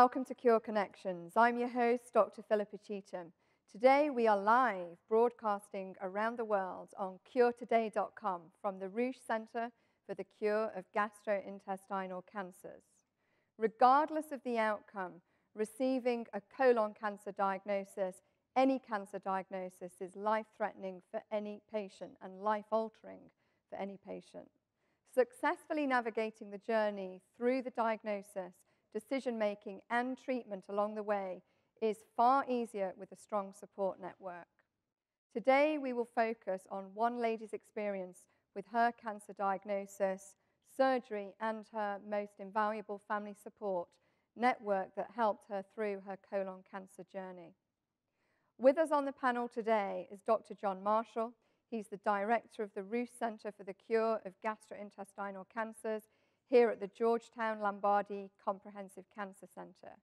Welcome to Cure Connections. I'm your host, Dr. Philippa Cheetham. Today we are live broadcasting around the world on curetoday.com from the Rouge Center for the Cure of Gastrointestinal Cancers. Regardless of the outcome, receiving a colon cancer diagnosis, any cancer diagnosis, is life-threatening for any patient and life-altering for any patient. Successfully navigating the journey through the diagnosis, decision-making, and treatment along the way is far easier with a strong support network. Today, we will focus on one lady's experience with her cancer diagnosis, surgery, and her most invaluable family support network that helped her through her colon cancer journey. With us on the panel today is Dr. John Marshall. He's the director of the Rouge Center for the Cure of Gastrointestinal Cancers here at the Georgetown Lombardi Comprehensive Cancer Center.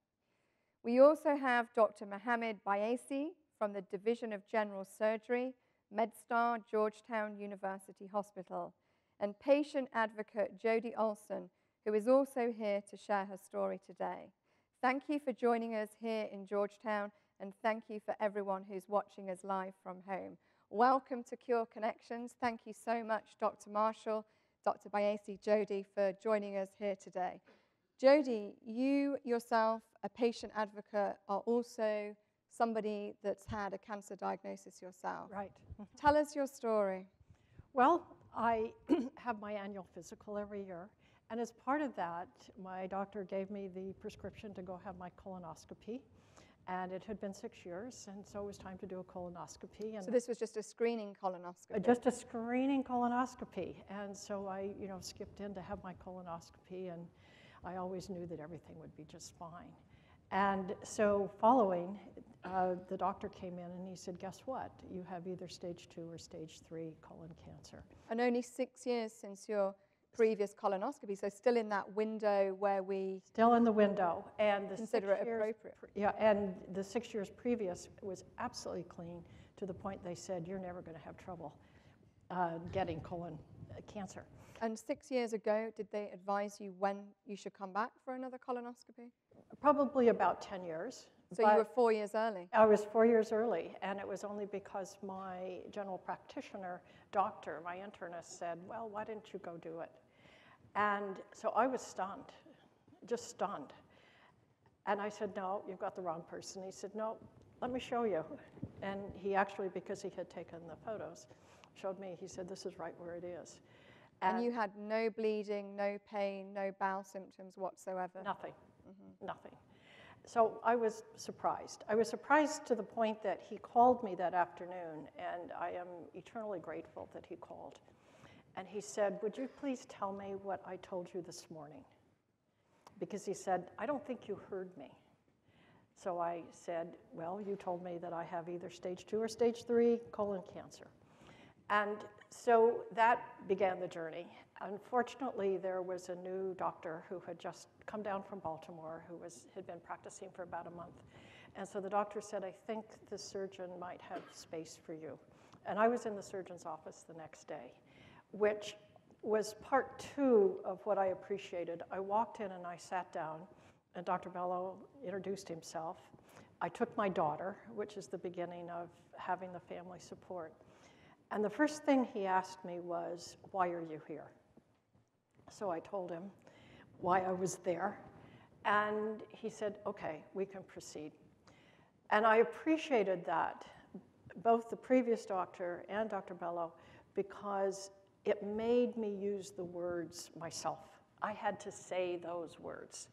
We also have Dr. Mohammed Bayesi from the Division of General Surgery, MedStar, Georgetown University Hospital, and patient advocate Jody Olsen, who is also here to share her story today. Thank you for joining us here in Georgetown, and thank you for everyone who's watching us live from home. Welcome to Cure Connections. Thank you so much, Dr. Marshall, Dr. Bayesi, Jody, for joining us here today. Jody, you yourself, a patient advocate, are also somebody that's had a cancer diagnosis yourself. Right. Tell us your story. Well, I have my annual physical every year, and as part of that, my doctor gave me the prescription to go have my colonoscopy, and it had been 6 years, and so it was time to do a colonoscopy. And so this was just a screening colonoscopy? Just a screening colonoscopy, and so I, skipped in to have my colonoscopy, and I always knew that everything would be just fine. And so following, the doctor came in and he said, guess what? You have either stage 2 or stage 3 colon cancer. And only 6 years since your previous colonoscopy, so still in that window where we... Still in the window. And the consider it appropriate. Yeah, and the 6 years previous was absolutely clean to the point they said, you're never going to have trouble getting colon cancer. And 6 years ago, did they advise you when you should come back for another colonoscopy? Probably about 10 years. So you were 4 years early? I was 4 years early, and it was only because my general practitioner doctor, my internist, said, well, why didn't you go do it? And so I was stunned, just stunned. And I said, no, you've got the wrong person. He said, no, let me show you. And he actually, because he had taken the photos, showed me. He said, this is right where it is. And you had no bleeding, no pain, no bowel symptoms whatsoever? Nothing, nothing. So I was surprised. I was surprised to the point that he called me that afternoon, and I am eternally grateful that he called. And he said, would you please tell me what I told you this morning? Because he said, I don't think you heard me. So I said, well, you told me that I have either stage 2 or stage 3 colon cancer. And so that began the journey. Unfortunately, there was a new doctor who had just come down from Baltimore who had been practicing for about a month. And so the doctor said, I think the surgeon might have space for you. And I was in the surgeon's office the next day, which was part 2 of what I appreciated. I walked in and I sat down, and Dr. Bello introduced himself. I took my daughter, which is the beginning of having the family support. And the first thing he asked me was, why are you here? So I told him why I was there. And he said, okay, we can proceed. And I appreciated that, both the previous doctor and Dr. Bello, because it made me use the words myself. I had to say those words.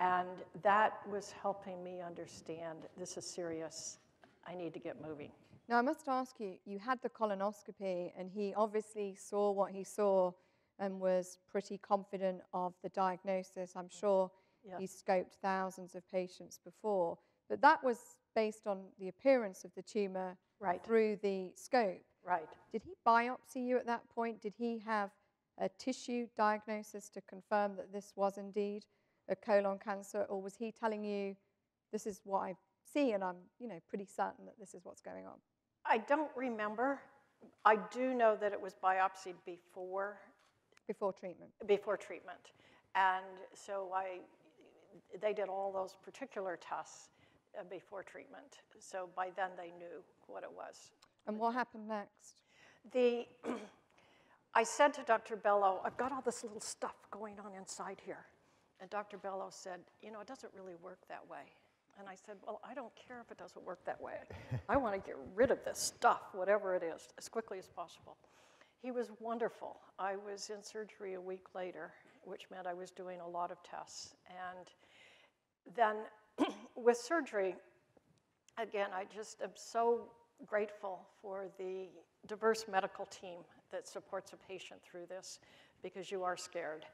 And that was helping me understand, this is serious, I need to get moving. Now, I must ask you, you had the colonoscopy, and he obviously saw what he saw and was pretty confident of the diagnosis. I'm sure he scoped thousands of patients before, but that was based on the appearance of the tumor through the scope. Right. Did he biopsy you at that point? Did he have a tissue diagnosis to confirm that this was indeed a colon cancer, or was he telling you, this is what I see, and I'm pretty certain that this is what's going on? I don't remember. I do know that it was biopsied before treatment. Before treatment. And so they did all those particular tests before treatment. So by then they knew what it was. And what happened next? I said to Dr. Bello, I've got all this little stuff going on inside here. And Dr. Bello said, you know, it doesn't really work that way. And I said, well, I don't care if it doesn't work that way. I want to get rid of this stuff, whatever it is, as quickly as possible. He was wonderful. I was in surgery a week later, which meant I was doing a lot of tests. And then with surgery, again, I just am so grateful for the diverse medical team that supports a patient through this, because you are scared.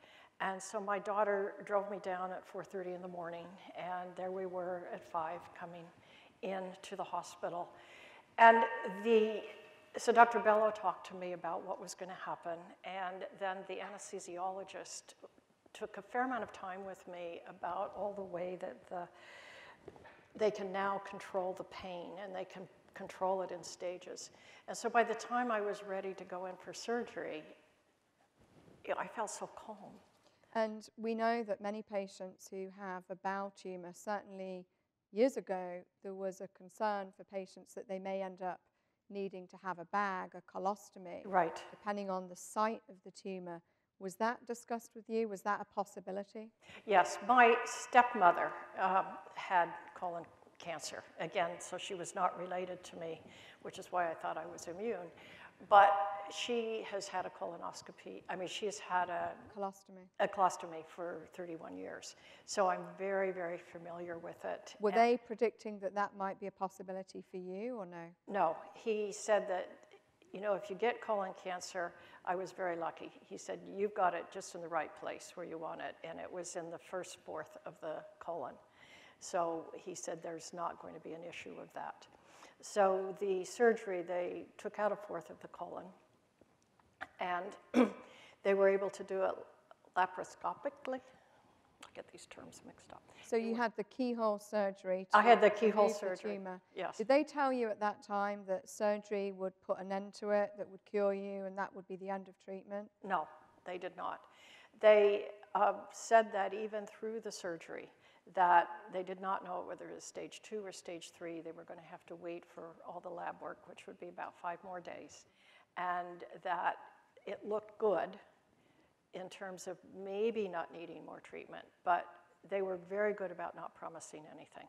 And so my daughter drove me down at 4:30 in the morning, and there we were at 5 coming into the hospital. And so Dr. Bello talked to me about what was going to happen, and then the anesthesiologist took a fair amount of time with me about all the way that they can now control the pain, and they can control it in stages. And so by the time I was ready to go in for surgery, I felt so calm. And we know that many patients who have a bowel tumor, certainly years ago, there was a concern for patients that they may end up needing to have a bag, a colostomy, right, depending on the site of the tumor. Was that discussed with you? Was that a possibility? Yes, my stepmother had colon cancer, again, so she was not related to me, which is why I thought I was immune. But she has had a colonoscopy. I mean, she's had a colostomy for 31 years. So I'm very, very familiar with it. Were they predicting that that might be a possibility for you, or no? No, he said that, you know, if you get colon cancer, I was very lucky. He said, you've got it just in the right place where you want it, and it was in the first fourth of the colon. So he said there's not going to be an issue with that. So the surgery, they took out a fourth of the colon, and they were able to do it laparoscopically. I get these terms mixed up. So you had the keyhole surgery. I had the keyhole surgery, the tumor. yes. Did they tell you at that time that surgery would put an end to it, that would cure you, and that would be the end of treatment? No, they did not. They said that even through the surgery, that they did not know whether it was stage 2 or stage 3. They were going to have to wait for all the lab work, which would be about 5 more days, and that it looked good in terms of maybe not needing more treatment, but they were very good about not promising anything.